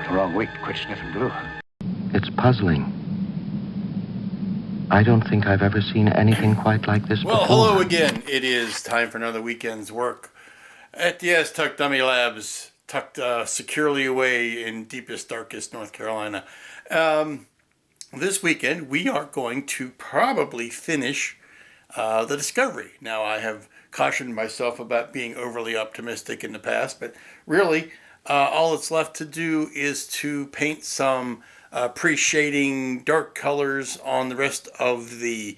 Picked the wrong week to quit sniffing glue. It's puzzling. I don't think I've ever seen anything quite like this before. Well, hello again. It is time for another weekend's work at the Aztek Dummy Labs, tucked securely away in deepest, darkest North Carolina. This weekend, we are going to probably finish the Discovery. Now, I have cautioned myself about being overly optimistic in the past, but really, all that's left to do is to paint some pre-shading dark colors on the rest of the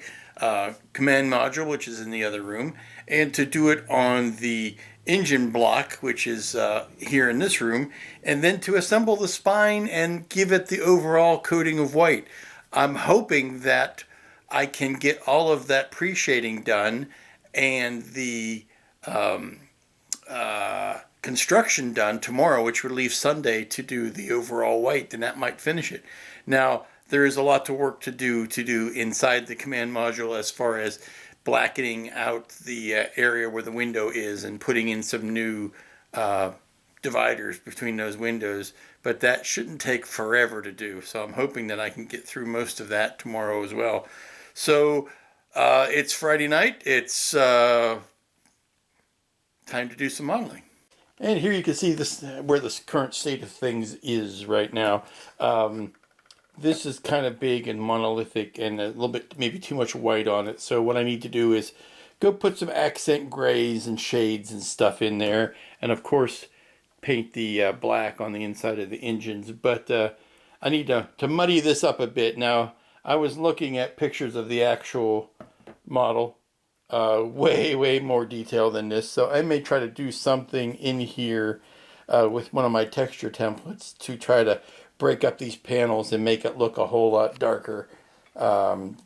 command module, which is in the other room, and to do it on the engine block, which is here in this room, and then to assemble the spine and give it the overall coating of white. I'm hoping that I can get all of that pre-shading done and the construction done tomorrow, which would leave Sunday to do the overall white, then that might finish it. Now, there is a lot of work to do inside the command module as far as blackening out the area where the window is and putting in some new dividers between those windows, but that shouldn't take forever to do. So I'm hoping that I can get through most of that tomorrow as well. So it's Friday night. It's time to do some modeling. And here you can see this where the current state of things is right now. This is kind of big and monolithic and a little bit, maybe too much white on it. So what I need to do is go put some accent grays and shades and stuff in there. And of course, paint the black on the inside of the engines. But I need to muddy this up a bit. Now, I was looking at pictures of the actual model. Way more detail than this. So I may try to do something in here with one of my texture templates to try to break up these panels and make it look a whole lot darker,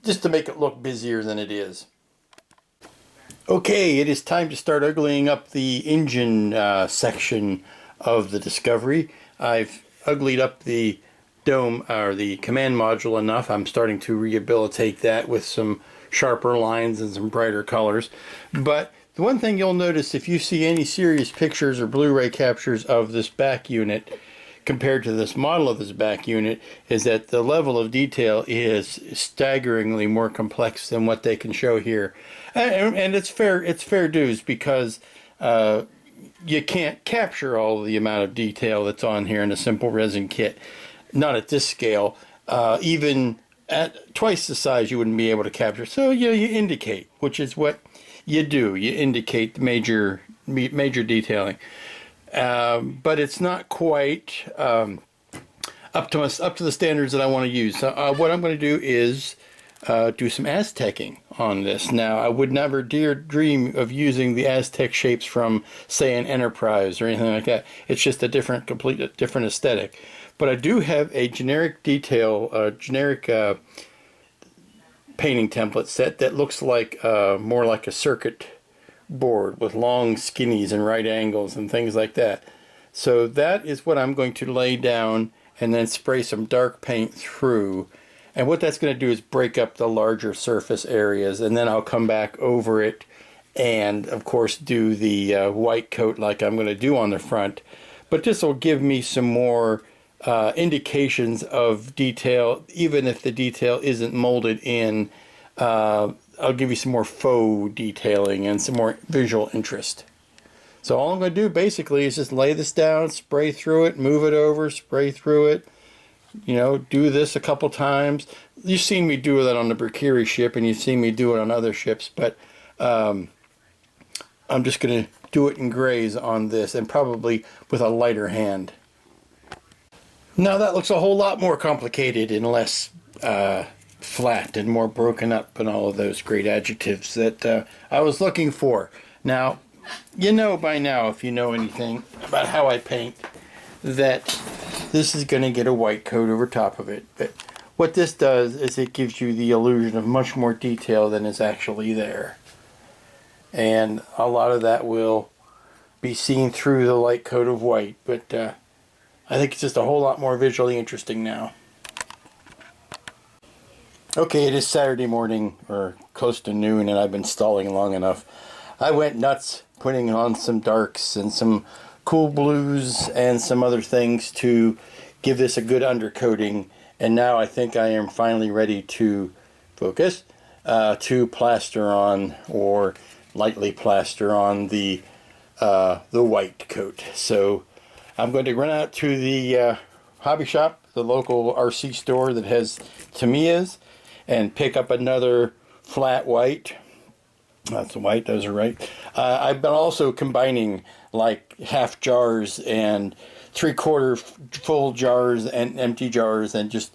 just to make it look busier than it is. Okay, it is time to start uglying up the engine section of the Discovery. I've uglied up the dome, or the command module, enough. I'm starting to rehabilitate that with some sharper lines and some brighter colors. But the one thing you'll notice if you see any serious pictures or Blu-ray captures of this back unit compared to this model of this back unit is that the level of detail is staggeringly more complex than what they can show here. And it's fair dues, because you can't capture all the amount of detail that's on here in a simple resin kit. Not at this scale. Even at twice the size you wouldn't be able to capture. So you indicate, which is what you do. You indicate the major detailing. But it's not quite up to the standards that I want to use. So what I'm going to do is do some Aztecing on this. Now, I would never dare dream of using the Aztec shapes from, say, an Enterprise or anything like that. It's just a completely different aesthetic. But I do have a generic painting template set that looks like more like a circuit board with long skinnies and right angles and things like that. So that is what I'm going to lay down and then spray some dark paint through. And what that's going to do is break up the larger surface areas, and then I'll come back over it and of course do the white coat like I'm going to do on the front. But this will give me some more indications of detail, even if the detail isn't molded in. I'll give you some more faux detailing and some more visual interest. So all I'm going to do basically is just lay this down, spray through it, move it over, spray through it. You know, do this a couple times. You've seen me do that on the Brikiri ship, and you've seen me do it on other ships, but I'm just going to do it in grays on this, and probably with a lighter hand. Now that looks a whole lot more complicated and less flat and more broken up and all of those great adjectives that I was looking for. Now, you know by now, if you know anything about how I paint, that this is going to get a white coat over top of it. But what this does is it gives you the illusion of much more detail than is actually there. And a lot of that will be seen through the light coat of white, but I think it's just a whole lot more visually interesting now. Okay, it is Saturday morning, or close to noon, and I've been stalling long enough. I went nuts putting on some darks and some cool blues and some other things to give this a good undercoating, and now I think I am finally ready to focus, to plaster on, or lightly plaster on the white coat. So I'm going to run out to the hobby shop, the local RC store that has Tamiya's, and pick up another flat white. That's white, those are right. I've been also combining like half jars and 3/4 full jars and empty jars, and just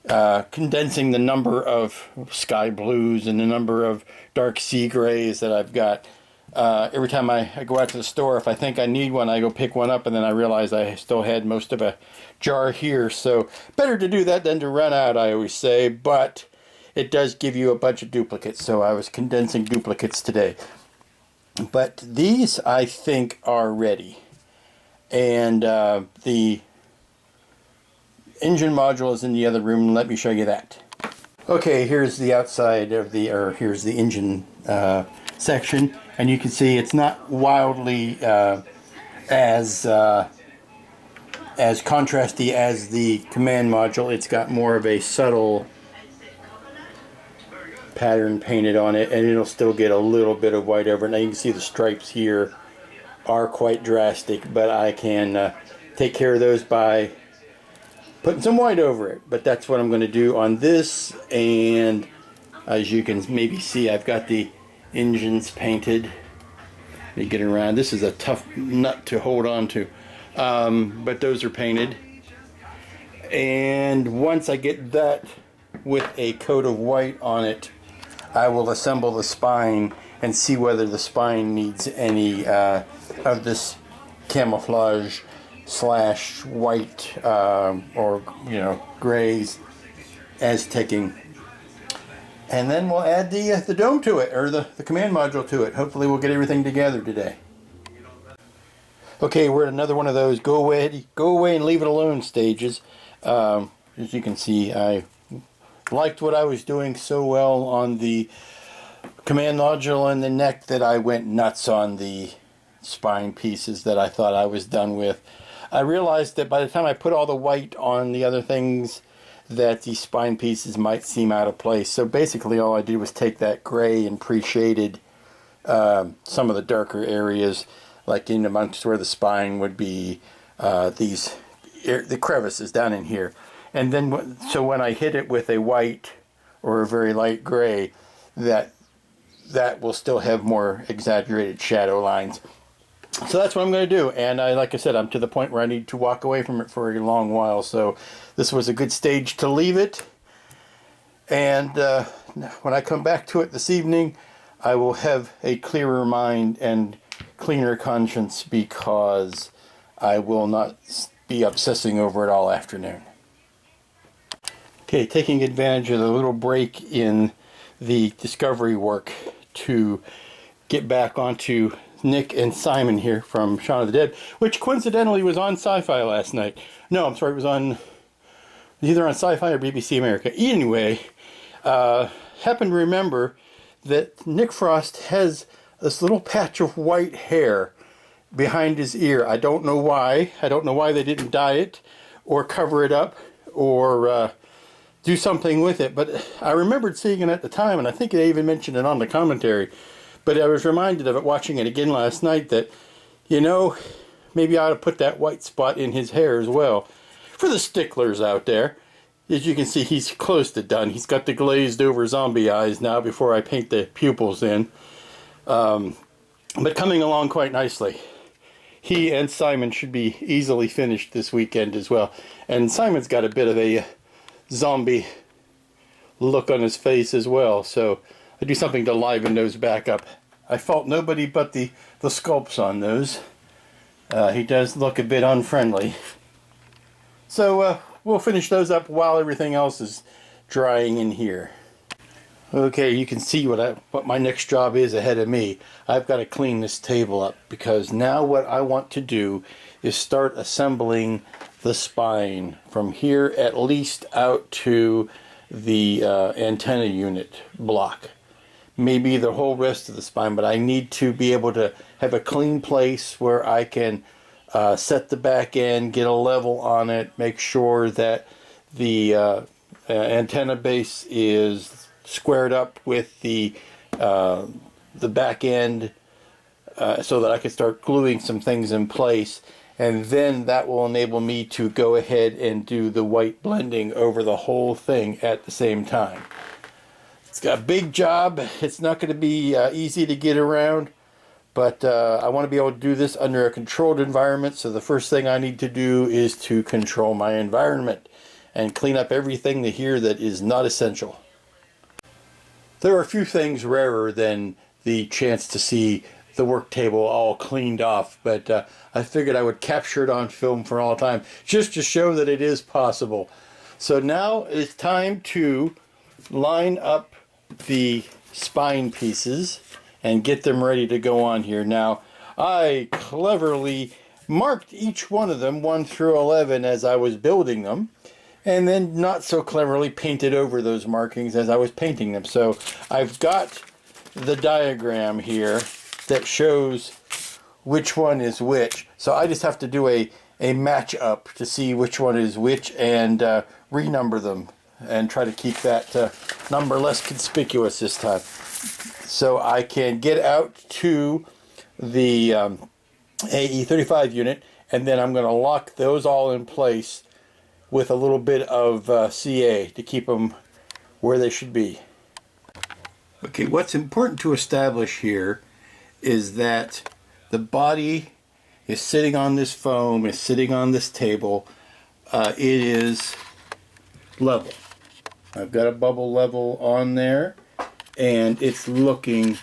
condensing the number of sky blues and the number of dark sea grays that I've got. Every time I go out to the store, if I think I need one, I go pick one up, and then I realize I still had most of a jar here. So better to do that than to run out, I always say, but it does give you a bunch of duplicates, so I was condensing duplicates today. But these, I think, are ready. And the engine module is in the other room. Let me show you that. Okay, here's the outside of the, or here's the engine section, and you can see it's not wildly as contrasty as the command module. It's got more of a subtle pattern painted on it, and it'll still get a little bit of white over it. Now you can see the stripes here are quite drastic, but I can take care of those by putting some white over it. But that's what I'm going to do on this, and as you can maybe see, I've got the engines painted. Let me get it around. This is a tough nut to hold on to, but those are painted. And once I get that with a coat of white on it, I will assemble the spine and see whether the spine needs any of this camouflage slash white or grays Aztecing. And then we'll add the dome to it, or the command module to it. Hopefully we'll get everything together today. Okay, we're at another one of those go away and leave it alone stages. As you can see, I liked what I was doing so well on the command module and the neck that I went nuts on the spine pieces that I thought I was done with. I realized that by the time I put all the white on the other things, that the spine pieces might seem out of place. So basically all I did was take that gray and pre-shaded some of the darker areas, like in amongst where the spine would be, the crevices down in here. And then, so when I hit it with a white or a very light gray, that will still have more exaggerated shadow lines. So that's what I'm going to do. And like I said, I'm to the point where I need to walk away from it for a long while. So this was a good stage to leave it. And when I come back to it this evening, I will have a clearer mind and cleaner conscience, because I will not be obsessing over it all afternoon. Okay, taking advantage of the little break in the discovery work to get back onto Nick and Simon here from Shaun of the Dead, which coincidentally was on Sci-Fi last night. No, I'm sorry, it was either on Sci-Fi or BBC America. Anyway, happened to remember that Nick Frost has this little patch of white hair behind his ear. I don't know why. I don't know why they didn't dye it or cover it up or do something with it, but I remembered seeing it at the time, and I think they even mentioned it on the commentary. But I was reminded of it watching it again last night, that, maybe I ought to put that white spot in his hair as well. For the sticklers out there, as you can see, he's close to done. He's got the glazed over zombie eyes now before I paint the pupils in. But coming along quite nicely. He and Simon should be easily finished this weekend as well. And Simon's got a bit of a zombie look on his face as well, so I do something to liven those back up. I fault nobody but the sculpts on those. He does look a bit unfriendly. So we'll finish those up while everything else is drying in here. Okay, you can see what my next job is ahead of me. I've got to clean this table up, because now what I want to do is start assembling the spine from here at least out to the antenna unit block. Maybe the whole rest of the spine, but I need to be able to have a clean place where I can set the back end, get a level on it, make sure that the antenna base is squared up with the back end, so that I can start gluing some things in place, and then that will enable me to go ahead and do the white blending over the whole thing at the same time. It's got a big job. It's not going to be easy to get around, but I want to be able to do this under a controlled environment. So the first thing I need to do is to control my environment and clean up everything here that is not essential. There are a few things rarer than the chance to see the work table all cleaned off, but I figured I would capture it on film for all time, just to show that it is possible. So now it's time to line up the spine pieces and get them ready to go on here. Now, I cleverly marked each one of them 1 through 11 as I was building them, and then not so cleverly painted over those markings as I was painting them. So I've got the diagram here that shows which one is which. So I just have to do a match up to see which one is which, and renumber them and try to keep that number less conspicuous this time. So I can get out to the AE35 unit, and then I'm going to lock those all in place with a little bit of CA to keep them where they should be. Okay, what's important to establish here is that the body is sitting on this foam, is sitting on this table. It is level. I've got a bubble level on there, and it's looking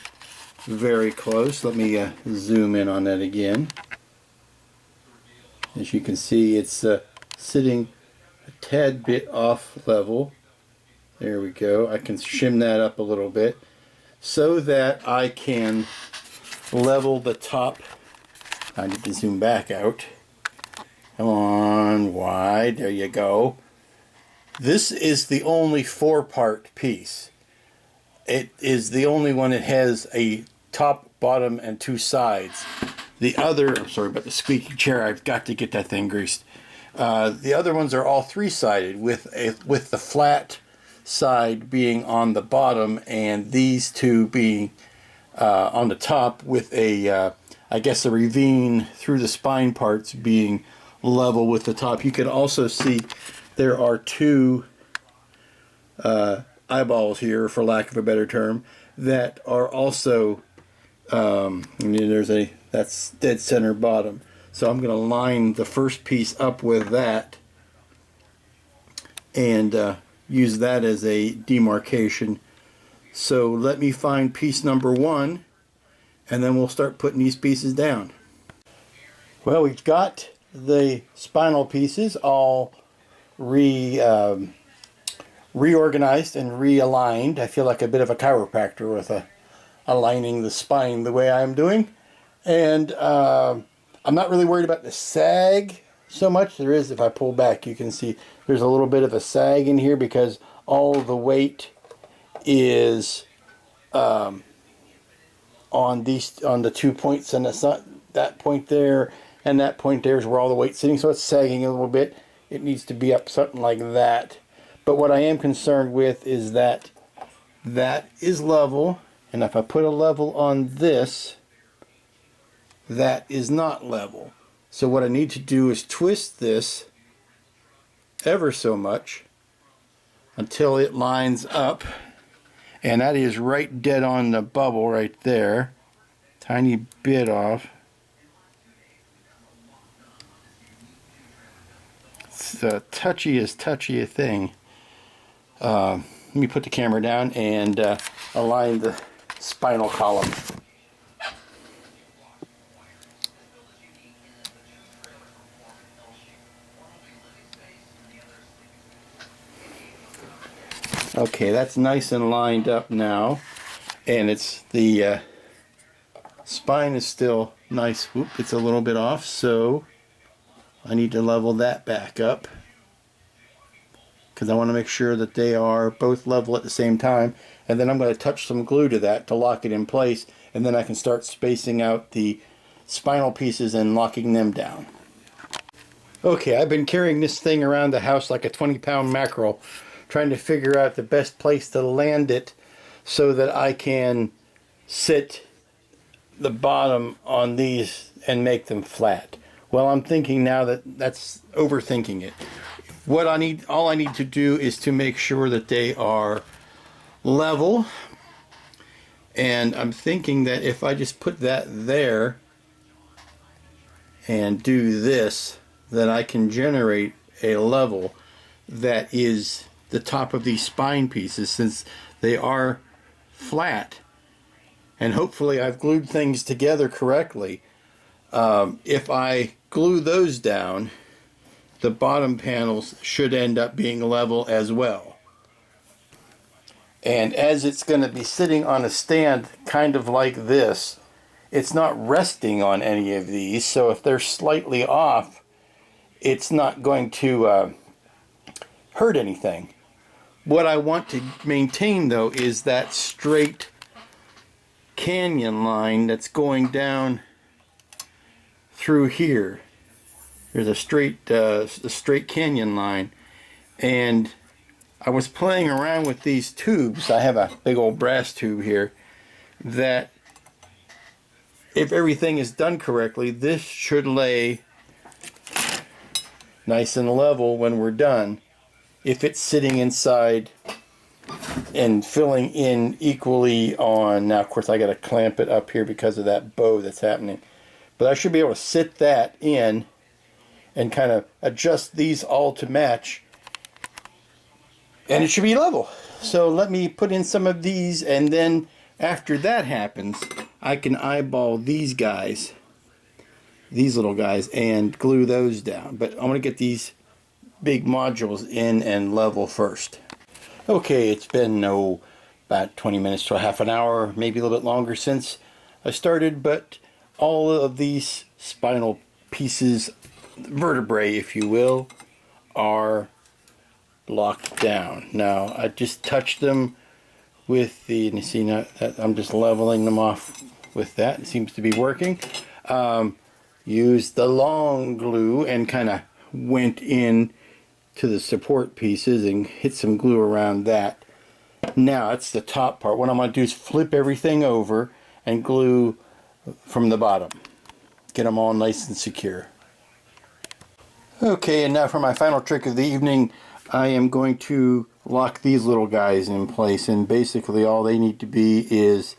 very close. Let me zoom in on that again. As you can see, it's sitting a tad bit off level. There we go. I can shim that up a little bit so that I can level the top. I need to zoom back out. Come on, wide. There you go. This is the only 4-part piece. It is the only one that has a top, bottom, and 2 sides. The other, I'm sorry about the squeaky chair, I've got to get that thing greased. The other ones are all 3-sided, with the flat side being on the bottom and these 2 being on the top, with a I guess a ravine through the spine parts being level with the top. You can also see there are 2 eyeballs here, for lack of a better term, that are also that's dead center bottom. So I'm going to line the first piece up with that and use that as a demarcation. So let me find piece number 1, and then we'll start putting these pieces down. Well, we've got the spinal pieces all reorganized and realigned. I feel like a bit of a chiropractor with aligning the spine the way I'm doing. And I'm not really worried about the sag so much. There is, if I pull back, you can see there's a little bit of a sag in here because all the weight is on the 2 points, and it's not that point there and that point there is where all the weight's sitting, so it's sagging a little bit. It needs to be up something like that. But what I am concerned with is that that is level, and if I put a level on this, that is not level. So what I need to do is twist this ever so much until it lines up, and that is right dead on the bubble right there. Tiny bit off. It's the touchiest thing. Let me put the camera down and align the spinal column. Okay, that's nice and lined up now, and it's the spine is still nice. Whoop, it's a little bit off, so I need to level that back up because I want to make sure that they are both level at the same time. And then I'm going to touch some glue to that to lock it in place, and then I can start spacing out the spinal pieces and locking them down. Okay, I've been carrying this thing around the house like a 20-pound mackerel, trying to figure out the best place to land it so that I can sit the bottom on these and make them flat. Well, I'm thinking now that that's overthinking it. All I need to do is to make sure that they are level. And I'm thinking that if I just put that there and do this, then I can generate a level that is the top of these spine pieces, since they are flat. And hopefully I've glued things together correctly. If I glue those down, the bottom panels should end up being level as well. And as it's going to be sitting on a stand kind of like this, it's not resting on any of these, so if they're slightly off, it's not going to hurt anything. What I want to maintain, though, is that straight canyon line that's going down through here. There's a straight canyon line, and I was playing around with these tubes. I have a big old brass tube here that, if everything is done correctly, this should lay nice and level when we're done, if it's sitting inside and filling in equally on. Now, of course, I got to clamp it up here because of that bow that's happening, but I should be able to sit that in and kind of adjust these all to match, and it should be level. So let me put in some of these, and then after that happens, I can eyeball these guys, these little guys, and glue those down. But I'm going to get these big modules in and level first. Okay, it's been about 20 minutes to a half an hour, maybe a little bit longer since I started, but all of these spinal pieces, vertebrae if you will, are locked down. Now I just touched them with the, and you see now that I'm just leveling them off with that. It seems to be working. Used the long glue and kind of went in to the support pieces and hit some glue around that. Now that's the top part. What I'm going to do is flip everything over and glue from the bottom. Get them all nice and secure. Okay, and now for my final trick of the evening, I am going to lock these little guys in place, and basically all they need to be is,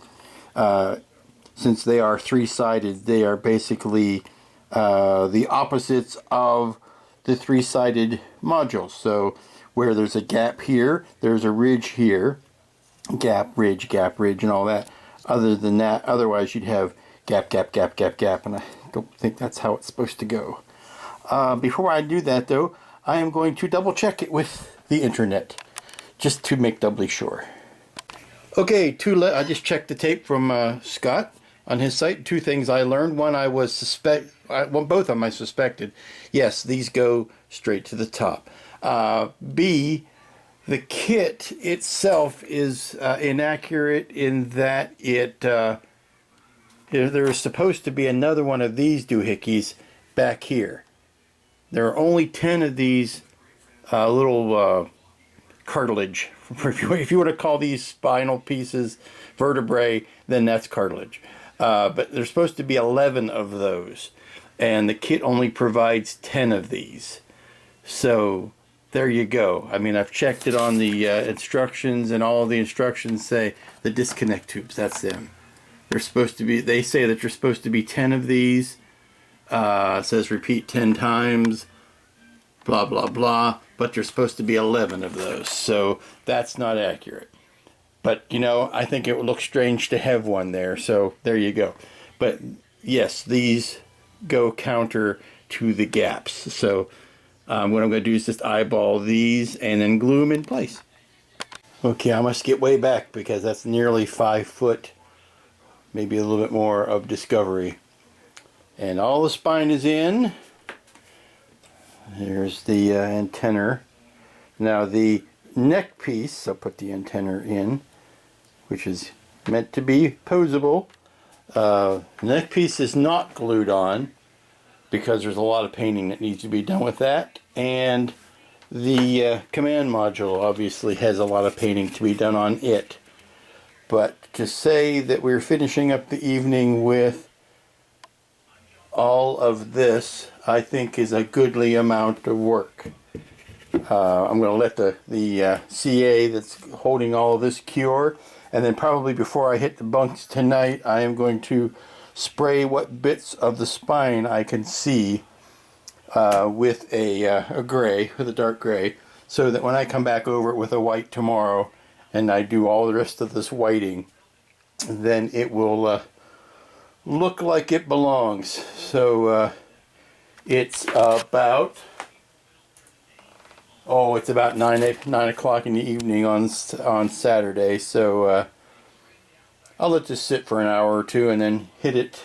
since they are three-sided, they are basically the opposites of the three-sided modules. So where there's a gap here, there's a ridge here, gap, ridge, and all that. Other than that, otherwise you'd have gap, gap, gap, gap, gap, and I don't think that's how it's supposed to go. Before I do that, though, I am going to double check it with the internet, just to make doubly sure. Okay, I just checked the tape from Scott on his site. Two things I learned. One, both of them I suspected. Yes, these go straight to the top. B, the kit itself is inaccurate in that there is supposed to be another one of these doohickeys back here. There are only 10 of these little cartilage. If you were to call these spinal pieces vertebrae, then that's cartilage. But there's supposed to be 11 of those, and the kit only provides 10 of these. So there you go. I mean, I've checked it on the instructions, and all of the instructions say the disconnect tubes. That's them. They're supposed to be. They say that there's supposed to be 10 of these. It says repeat 10 times, blah blah blah, but there's supposed to be 11 of those, so that's not accurate. But you know, I think it would look strange to have one there, so there you go. But yes, these go counter to the gaps. So what I'm going to do is just eyeball these and then glue them in place. Okay, I must get way back because that's nearly 5 foot, maybe a little bit more of discovery. And all the spine is in. Here's the antenna. Now the neck piece, I'll put the antenna in, which is meant to be posable. The neck piece is not glued on, because there's a lot of painting that needs to be done with that. And the command module obviously has a lot of painting to be done on it. But to say that we're finishing up the evening with all of this, I think is a goodly amount of work. I'm going to let the CA that's holding all of this cure, and then probably before I hit the bunks tonight, I am going to spray what bits of the spine I can see with a gray, with a dark gray, so that when I come back over it with a white tomorrow and I do all the rest of this whiting, then it will look like it belongs. So it's about, it's about 9 o'clock in the evening on Saturday, so I'll let this sit for an hour or two and then hit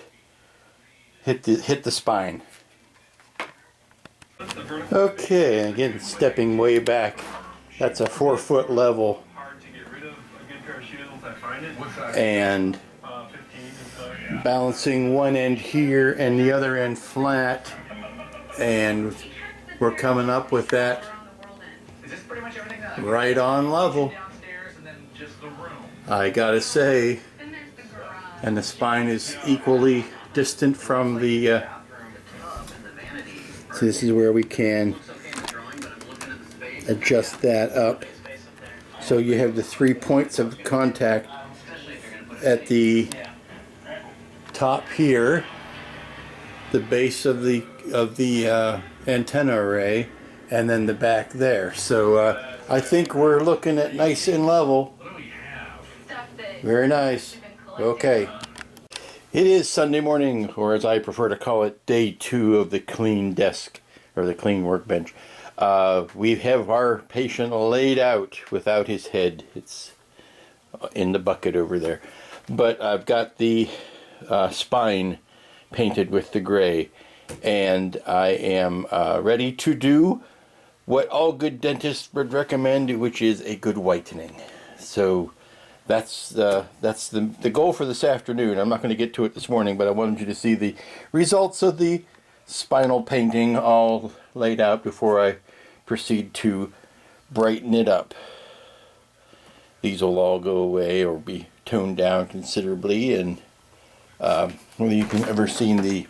the spine. Okay, again, stepping way back. That's a 4-foot level, and balancing one end here and the other end flat, and we're coming up with that right on level, I gotta say. And the spine is equally distant from the so this is where we can adjust that up. So you have the 3 points of contact at the top here, the base of the antenna array, and then the back there. So I think we're looking at nice and level. Very nice. Okay. It is Sunday morning, or as I prefer to call it, day 2 of the clean desk, or the clean workbench. We have our patient laid out without his head. It's in the bucket over there. But I've got the spine painted with the gray, and I am ready to do what all good dentists would recommend, which is a good whitening. So that's the goal for this afternoon. I'm not going to get to it this morning, but I wanted you to see the results of the spinal painting all laid out before I proceed to brighten it up. These will all go away or be toned down considerably, and whether you can ever seen the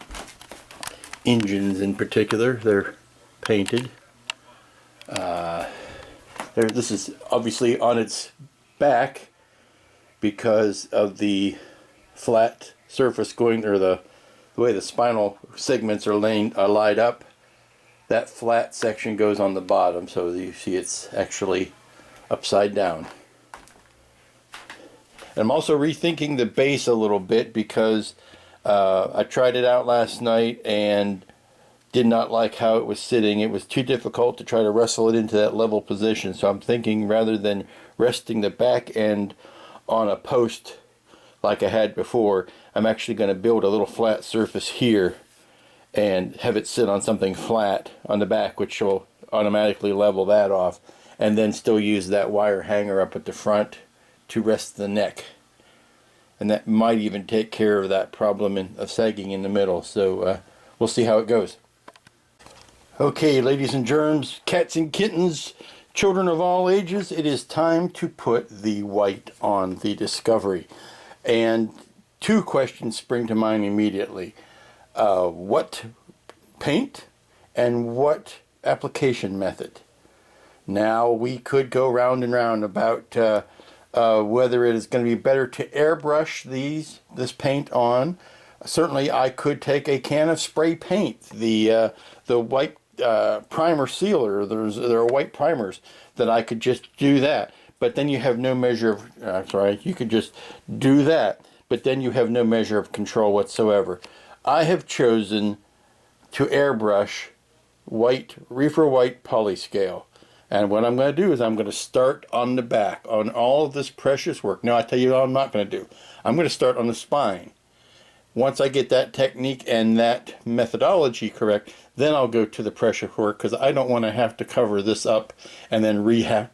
engines in particular, they're painted. This is obviously on its back because of the flat surface going, or the way the spinal segments are lined up. That flat section goes on the bottom, so you see it's actually upside down. And I'm also rethinking the base a little bit because I tried it out last night and did not like how it was sitting. It was too difficult to try to wrestle it into that level position. So I'm thinking, rather than resting the back end on a post like I had before, I'm actually going to build a little flat surface here and have it sit on something flat on the back, which will automatically level that off, and then still use that wire hanger up at the front to rest the neck. And that might even take care of that problem of sagging in the middle. So we'll see how it goes. Okay, ladies and germs, cats and kittens, children of all ages, it is time to put the white on the Discovery. And 2 questions spring to mind immediately. What paint and what application method? Now, we could go round and round about whether it is going to be better to airbrush this paint on. Certainly, I could take a can of spray paint, the white primer sealer. There are white primers that I could just do that, but then you have no measure of. You could just do that, but then you have no measure of control whatsoever. I have chosen to airbrush reefer white polyscale. And what I'm going to do is I'm going to start on the back on all of this precious work. Now I tell you what I'm not going to do. I'm going to start on the spine. Once I get that technique and that methodology correct, then I'll go to the pressure work, because I don't want to have to cover this up and then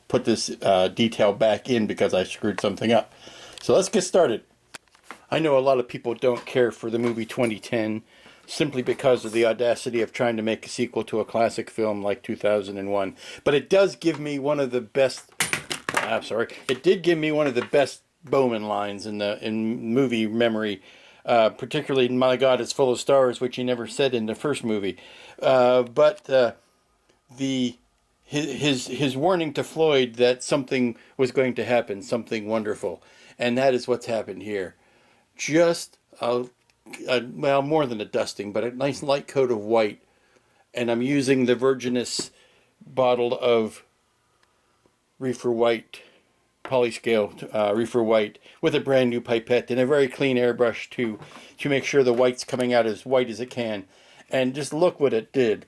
put this detail back in because I screwed something up. So let's get started. I know a lot of people don't care for the movie 2010, simply because of the audacity of trying to make a sequel to a classic film like 2001. But it does give me one of the best, it did give me one of the best Bowman lines in movie memory, particularly "My God, It's Full of Stars," which he never said in the first movie. His warning to Floyd that something was going to happen, something wonderful, and that is what's happened here. Just well, more than a dusting, but a nice light coat of white, and I'm using the Virginus bottle of Reefer White, Polyscale Reefer White, with a brand new pipette and a very clean airbrush to make sure the white's coming out as white as it can. And just look what it did.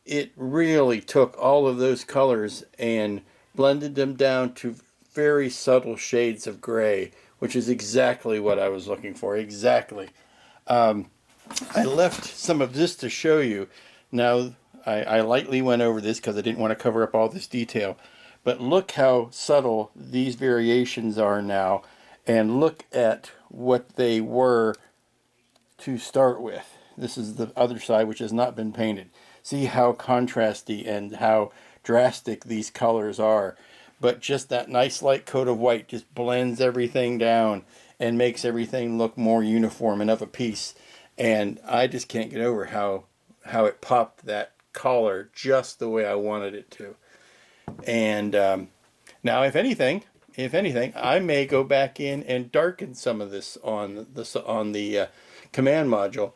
It really took all of those colors and blended them down to very subtle shades of gray, which is exactly what I was looking for. Exactly. I left some of this to show you. Now, I lightly went over this because I didn't want to cover up all this detail. But look how subtle these variations are now. And look at what they were to start with. This is the other side, which has not been painted. See how contrasty and how drastic these colors are. But just that nice light coat of white just blends everything down and makes everything look more uniform and of a piece. And I just can't get over how it popped that collar just the way I wanted it to. And now, if anything, I may go back in and darken some of this on the command module.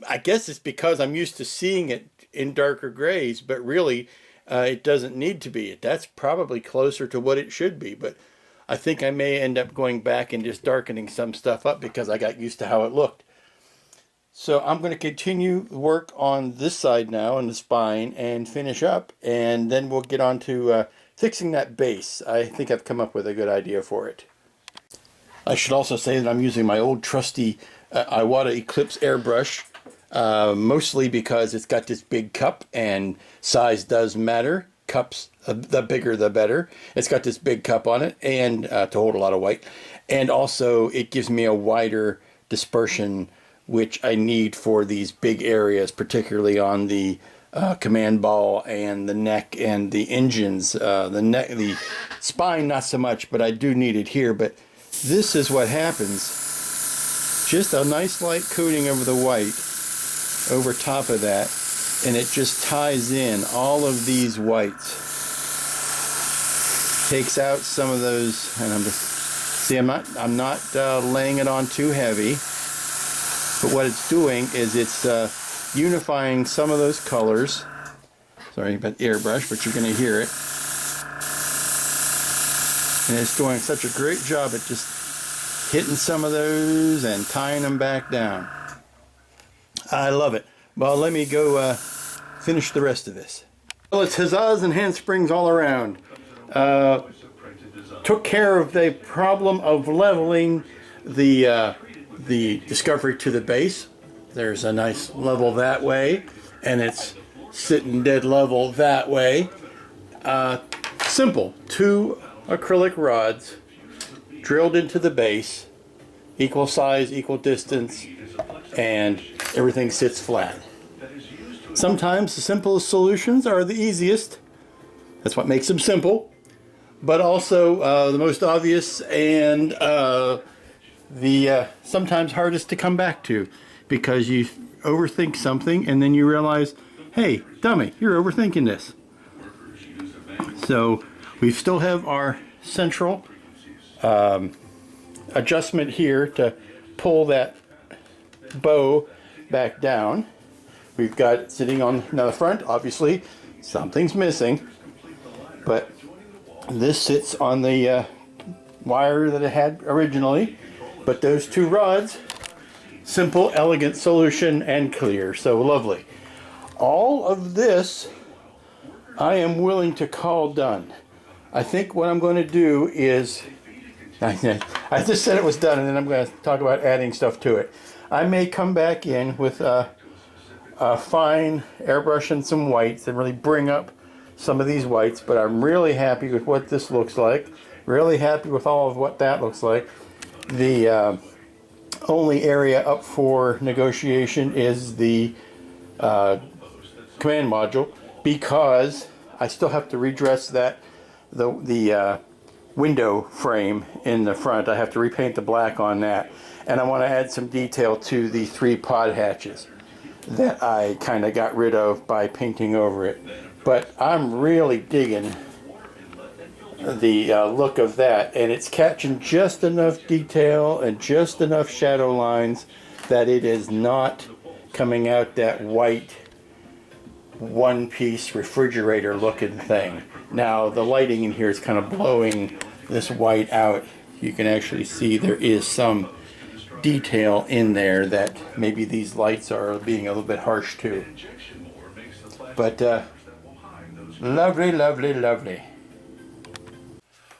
I guess it's because I'm used to seeing it in darker grays, but really it doesn't need to be. That's probably closer to what it should be, but I think I may end up going back and just darkening some stuff up because I got used to how it looked. So I'm going to continue work on this side now, on the spine, and finish up, and then we'll get on to fixing that base. I think I've come up with a good idea for it. I should also say that I'm using my old trusty Iwata Eclipse airbrush, mostly because it's got this big cup, and size does matter. Cups, the bigger the better. It's got this big cup on it, and to hold a lot of white, and also it gives me a wider dispersion, which I need for these big areas, particularly on the command ball and the neck and the engines. The spine, not so much, but I do need it here. But this is what happens. Just a nice light coating over the white over top of that, and it just ties in all of these whites. Takes out some of those, and I'm not laying it on too heavy. But what it's doing is it's unifying some of those colors. Sorry about the airbrush, but you're going to hear it. And it's doing such a great job at just hitting some of those and tying them back down. I love it. Well, let me go finish the rest of this. Well, it's huzzahs and handsprings all around. Took care of the problem of leveling the Discovery to the base. There's a nice level that way, and it's sitting dead level that way. Simple. 2 acrylic rods drilled into the base, equal size, equal distance, and everything sits flat. Sometimes the simplest solutions are the easiest. That's what makes them simple. But also the most obvious and the sometimes hardest to come back to, because you overthink something and then you realize, hey, dummy, you're overthinking this. So we still have our central adjustment here to pull that bow back down. We've got it sitting on the front. Obviously something's missing, but this sits on the wire that it had originally. But those 2 rods, simple, elegant solution, and clear. So lovely. All of this I am willing to call done. I think what I'm going to do is, I just said it was done, and then I'm going to talk about adding stuff to it. I may come back in with a fine airbrush and some whites and really bring up some of these whites, but I'm really happy with what this looks like. Really happy with all of what that looks like. The only area up for negotiation is the command module, because I still have to redress that the window frame in the front. I have to repaint the black on that, and I want to add some detail to the 3 pod hatches that I kind of got rid of by painting over it. But I'm really digging the look of that, and it's catching just enough detail and just enough shadow lines that it is not coming out that white one-piece refrigerator looking thing. Now the lighting in here is kind of blowing this white out. You can actually see there is some detail in there that maybe these lights are being a little bit harsh too. But lovely, lovely, lovely.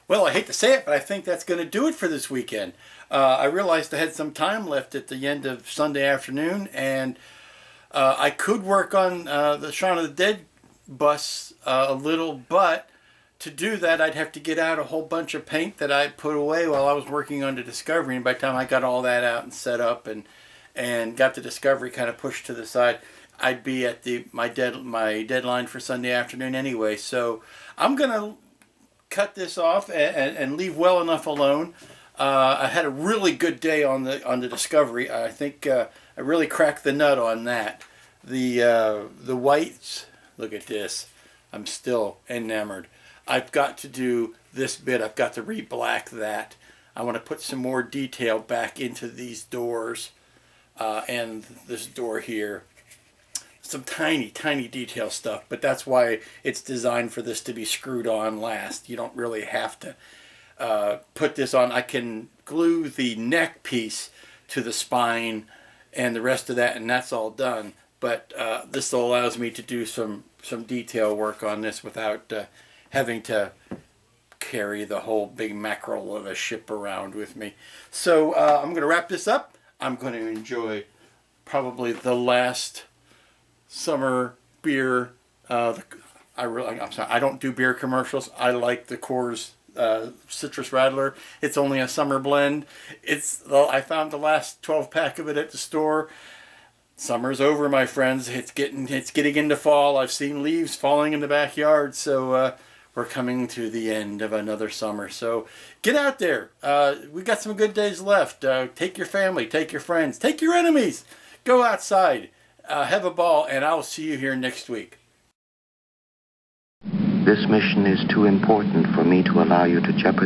Well, I hate to say it, but I think that's going to do it for this weekend. I realized I had some time left at the end of Sunday afternoon, and I could work on the Shaun of the Dead bus a little, but to do that I'd have to get out a whole bunch of paint that I put away while I was working on the Discovery, and by the time I got all that out and set up and got the Discovery kind of pushed to the side, I'd be at my deadline for Sunday afternoon anyway. So I'm going to cut this off and leave well enough alone. I had a really good day on the Discovery. I think I really cracked the nut on that. The whites, look at this. I'm still enamored. I've got to do this bit. I've got to re-black that. I want to put some more detail back into these doors and this door here. Some tiny, tiny detail stuff, but that's why it's designed for this to be screwed on last. You don't really have to put this on. I can glue the neck piece to the spine and the rest of that, and that's all done. But this allows me to do some detail work on this without having to carry the whole big mackerel of a ship around with me. So I'm going to wrap this up. I'm going to enjoy probably the last summer beer. I'm sorry, I don't do beer commercials. I like the Coors Citrus Radler. It's only a summer blend. I found the last 12-pack of it at the store. Summer's over, my friends. It's getting into fall. I've seen leaves falling in the backyard, so we're coming to the end of another summer. So get out there. We got some good days left. Take your family, take your friends, take your enemies. Go outside. Have a ball, and I'll see you here next week. This mission is too important for me to allow you to jeopardize